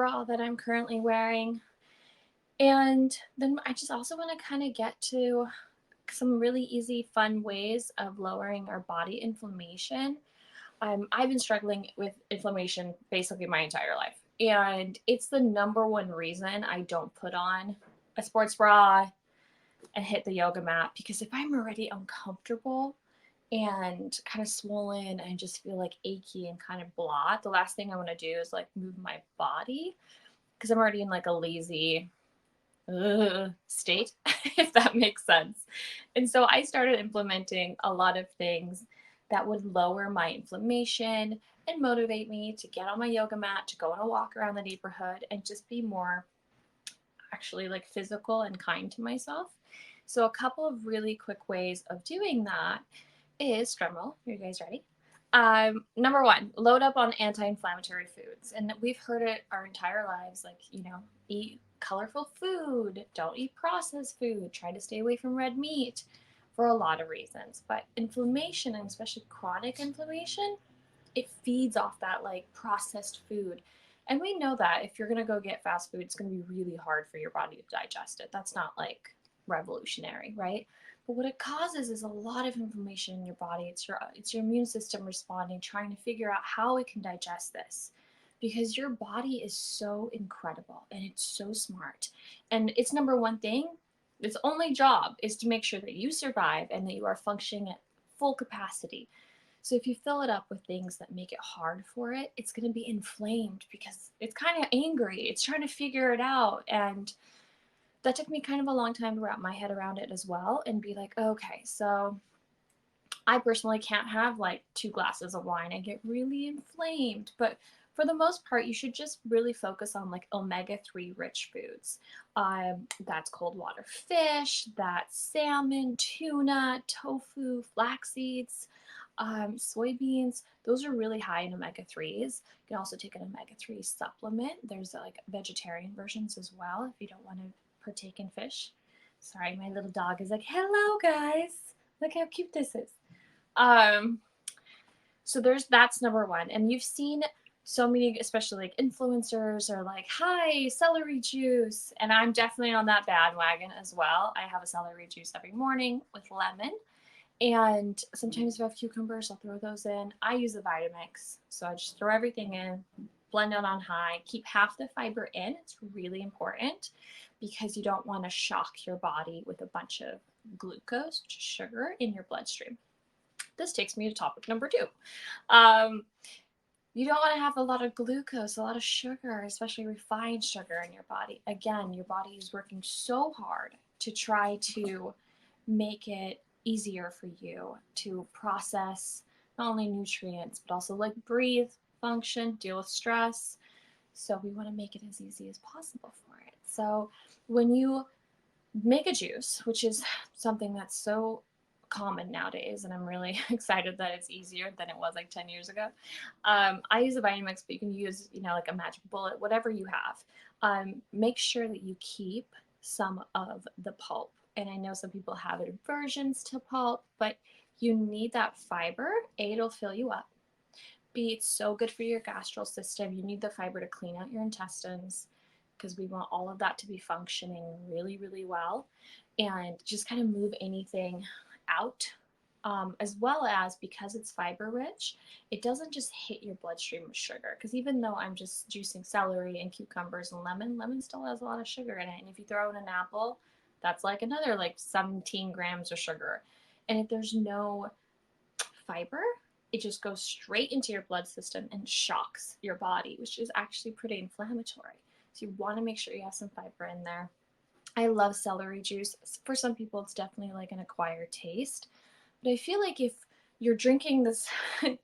bra that I'm currently wearing. And then I just also want to kind of get to some really easy, fun ways of lowering our body inflammation. I've been struggling with inflammation basically my entire life. And it's the number one reason I don't put on a sports bra and hit the yoga mat, because if I'm already uncomfortable and kind of swollen and just feel like achy and kind of blah, the last thing I want to do is like move my body because I'm already in like a lazy state, if that makes sense. And so I started implementing a lot of things that would lower my inflammation and motivate me to get on my yoga mat, to go on a walk around the neighborhood, and just be more actually like physical and kind to myself. So a couple of really quick ways of doing that is, drumroll, are you guys ready? Number one, load up on anti-inflammatory foods. And we've heard it our entire lives, like, eat colorful food, don't eat processed food, try to stay away from red meat for a lot of reasons. But inflammation, and especially chronic inflammation, it feeds off that like processed food. And we know that if you're going to go get fast food, it's going to be really hard for your body to digest it. That's not like revolutionary, right? But what it causes is a lot of inflammation in your body. It's your immune system responding, trying to figure out how it can digest this. Because your body is so incredible and it's so smart. And its number one thing, its only job is to make sure that you survive and that you are functioning at full capacity. So if you fill it up with things that make it hard for it, it's going to be inflamed because it's kind of angry. It's trying to figure it out. And that took me kind of a long time to wrap my head around it as well and be like, okay, so I personally can't have like 2 glasses of wine. I get really inflamed. But for the most part, you should just really focus on like omega-3 rich foods. That's cold water fish, that's salmon, tuna, tofu, flax seeds, soybeans. Those are really high in omega-3s. You can also take an omega-3 supplement. There's like vegetarian versions as well if you don't want to partake in fish. Sorry, my little dog is like, hello guys. Look how cute this is. Um, so that's number one. And you've seen so many, especially like influencers, are like, hi, celery juice. And I'm definitely on that bandwagon as well. I have a celery juice every morning with lemon. And sometimes if I have cucumbers, I'll throw those in. I use a Vitamix. So I just throw everything in, blend it on high, keep half the fiber in. It's really important because you don't want to shock your body with a bunch of glucose, which is sugar, in your bloodstream. This takes me to topic number 2. Um, you don't want to have a lot of glucose, a lot of sugar, especially refined sugar in your body. Again, your body is working so hard to try to make it easier for you to process not only nutrients, but also like breathe, function, deal with stress. So we want to make it as easy as possible for it. So when you make a juice, which is something that's so common nowadays, and I'm really excited that it's easier than it was like 10 years ago. I use a Vitamix, but you can use, like a magic bullet, whatever you have. Make sure that you keep some of the pulp. And I know some people have aversions to pulp, but you need that fiber. A, it'll fill you up. B, it's so good for your gastral system. You need the fiber to clean out your intestines because we want all of that to be functioning really, really well, and just kind of move anything out. As well as, because it's fiber rich, it doesn't just hit your bloodstream with sugar. Because even though I'm just juicing celery and cucumbers and lemon still has a lot of sugar in it. And if you throw in an apple, that's like another like 17 grams of sugar. And if there's no fiber, it just goes straight into your blood system and shocks your body, which is actually pretty inflammatory. So you want to make sure you have some fiber in there. I love celery juice. For some people, it's definitely like an acquired taste. But I feel like if you're drinking this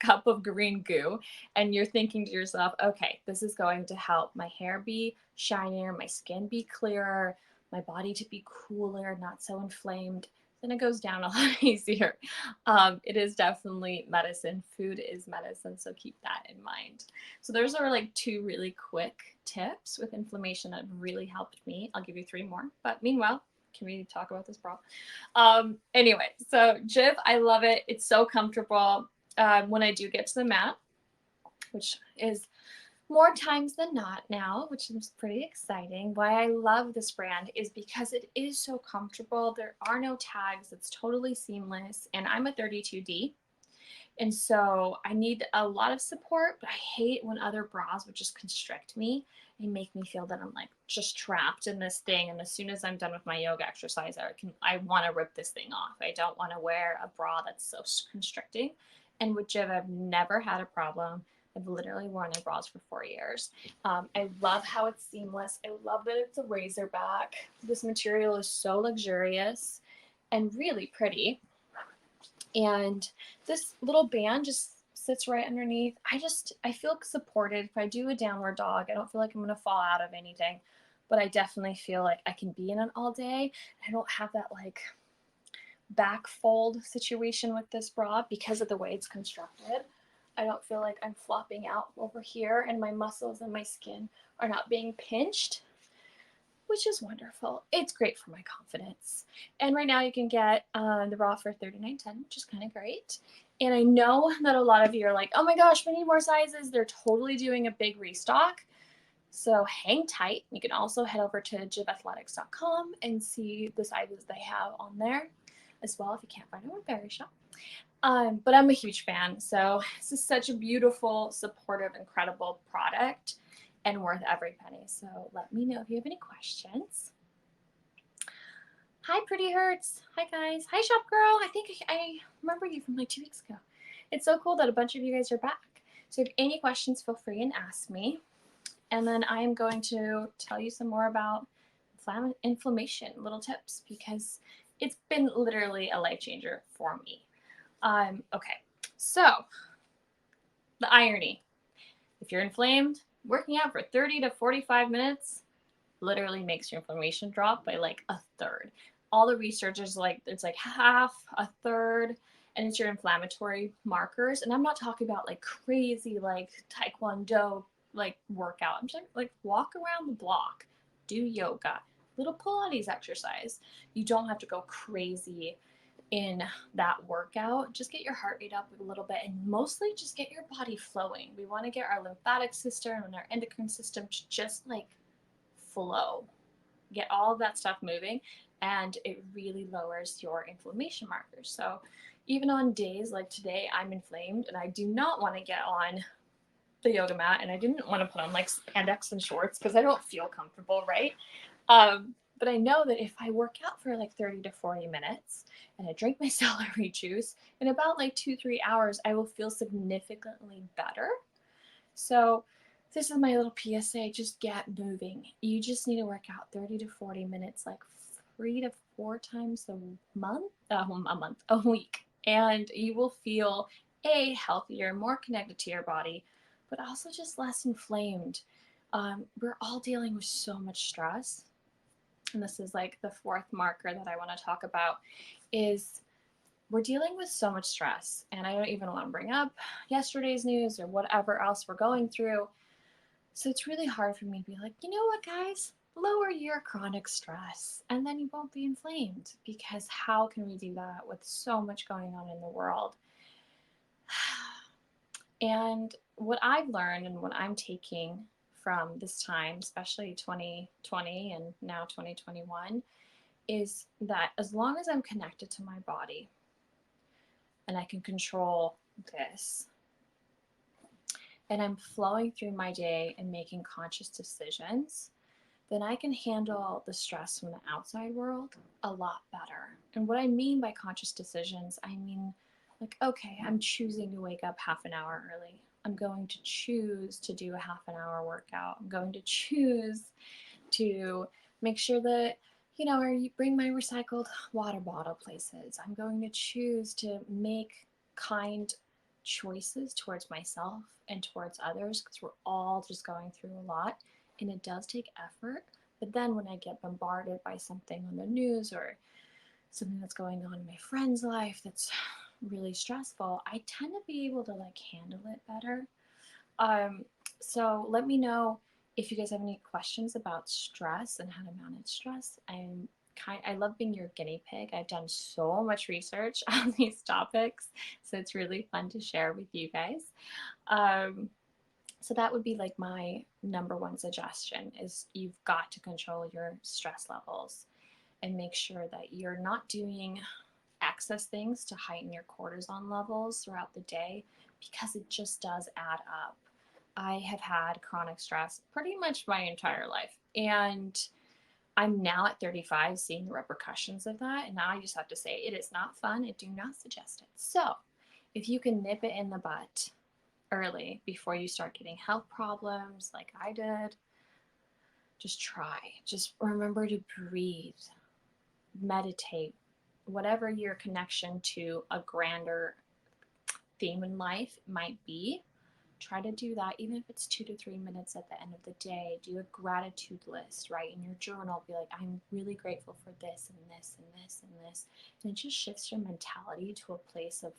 cup of green goo and you're thinking to yourself, okay, this is going to help my hair be shinier, my skin be clearer, my body to be cooler, not so inflamed, then it goes down a lot easier. It is definitely medicine. Food is medicine, so keep that in mind. So those are like 2 really quick tips with inflammation that have really helped me. I'll give you 3 more, but meanwhile, can we talk about this, bro? Anyway, so JIV, I love it. It's so comfortable. When I do get to the mat, which is more times than not now, which is pretty exciting. Why I love this brand is because it is so comfortable. There are no tags. It's totally seamless. And I'm a 32D. And so I need a lot of support, but I hate when other bras would just constrict me and make me feel that I'm like just trapped in this thing. And as soon as I'm done with my yoga exercise, I want to rip this thing off. I don't want to wear a bra that's so constricting. And with JIV, I've never had a problem. I've literally worn their bras for 4 years. I love how it's seamless. I love that it's a razor back. This material is so luxurious and really pretty. And this little band just sits right underneath. I feel supported. If I do a downward dog, I don't feel like I'm gonna fall out of anything, but I definitely feel like I can be in it all day. I don't have that like back fold situation with this bra because of the way it's constructed. I don't feel like I'm flopping out over here and my muscles and my skin are not being pinched, which is wonderful. It's great for my confidence. And right now you can get the bra for $39.10, which is kind of great. And I know that a lot of you are like, oh my gosh, we need more sizes. They're totally doing a big restock. So hang tight. You can also head over to jivathletics.com and see the sizes they have on there as well if you can't find them at Berry Shop. But I'm a huge fan. So this is such a beautiful, supportive, incredible product and worth every penny. So let me know if you have any questions. Hi, Pretty Hurts. Hi, guys. Hi, Shop Girl. I think I remember you from like 2 weeks ago. It's so cool that a bunch of you guys are back. So if you have any questions, feel free and ask me. And then I am going to tell you some more about inflammation, little tips, because it's been literally a life changer for me. Okay, so the irony. If you're inflamed, working out for 30 to 45 minutes literally makes your inflammation drop by like a third. All the research is like, it's like half, a third, and it's your inflammatory markers. And I'm not talking about like crazy, like Taekwondo, like workout. I'm just like walk around the block, do yoga, little Pilates exercise. You don't have to go crazy in that workout. Just get your heart rate up a little bit and mostly just get your body flowing. We want to get our lymphatic system and our endocrine system to just like flow, get all of that stuff moving, and it really lowers your inflammation markers. So even on days like today, I'm inflamed and I do not want to get on the yoga mat and I didn't want to put on like spandex and shorts because I don't feel comfortable, right? But I know that if I work out for like 30 to 40 minutes and I drink my celery juice, in about like 2-3 hours, I will feel significantly better. So this is my little PSA, just get moving. You just need to work out 30 to 40 minutes, like 3 to 4 times a week. And you will feel healthier, more connected to your body, but also just less inflamed. We're all dealing with so much stress. And this is like the fourth marker that I want to talk about is we're dealing with so much stress. And I don't even want to bring up yesterday's news or whatever else we're going through. So it's really hard for me to be like, you know what, guys? Lower your chronic stress and then you won't be inflamed, because how can we do that with so much going on in the world? And what I've learned and what I'm taking from this time, especially 2020 and now 2021, is that as long as I'm connected to my body and I can control this, and I'm flowing through my day and making conscious decisions, then I can handle the stress from the outside world a lot better. And what I mean by conscious decisions, I mean like, okay, I'm choosing to wake up half an hour early. I'm going to choose to do a half an hour workout. I'm going to choose to make sure that, you know, I bring my recycled water bottle places. I'm going to choose to make kind choices towards myself and towards others, because we're all just going through a lot and it does take effort. But then when I get bombarded by something on the news or something that's going on in my friend's life that's really stressful, I tend to be able to like handle it better. So let me know if you guys have any questions about stress and how to manage stress. I love being your guinea pig. I've done so much research on these topics, so it's really fun to share with you guys. So that would be like my number one suggestion is you've got to control your stress levels and make sure that you're not doing excess things to heighten your cortisol levels throughout the day because it just does add up. I have had chronic stress pretty much my entire life. And I'm now at 35 seeing the repercussions of that. And now I just have to say it is not fun. I do not suggest it. So if you can nip it in the butt early before you start getting health problems like I did, just try. Just remember to breathe, meditate, whatever your connection to a grander theme in life might be. Try to do that, even if it's 2 to 3 minutes at the end of the day. Do a gratitude list, right? In your journal, be like, I'm really grateful for this and this and this and this. And it just shifts your mentality to a place of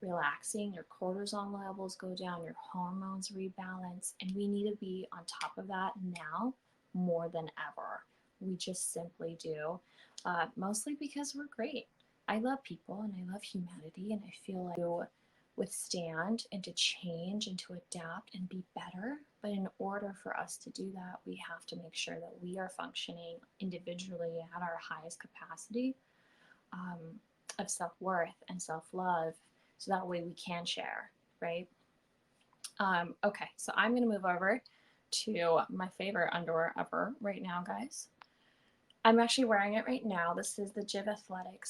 relaxing. Your cortisol levels go down, your hormones rebalance. And we need to be on top of that now more than ever. We just simply do. Mostly because we're great. I love people and I love humanity, and I feel like withstand and to change and to adapt and be better. But in order for us to do that, we have to make sure that we are functioning individually at our highest capacity um, of self worth and self love. So that way we can share, right? Okay, so I'm going to move over to my favorite underwear ever right now, guys. I'm actually wearing it right now. This is the JIV Athletics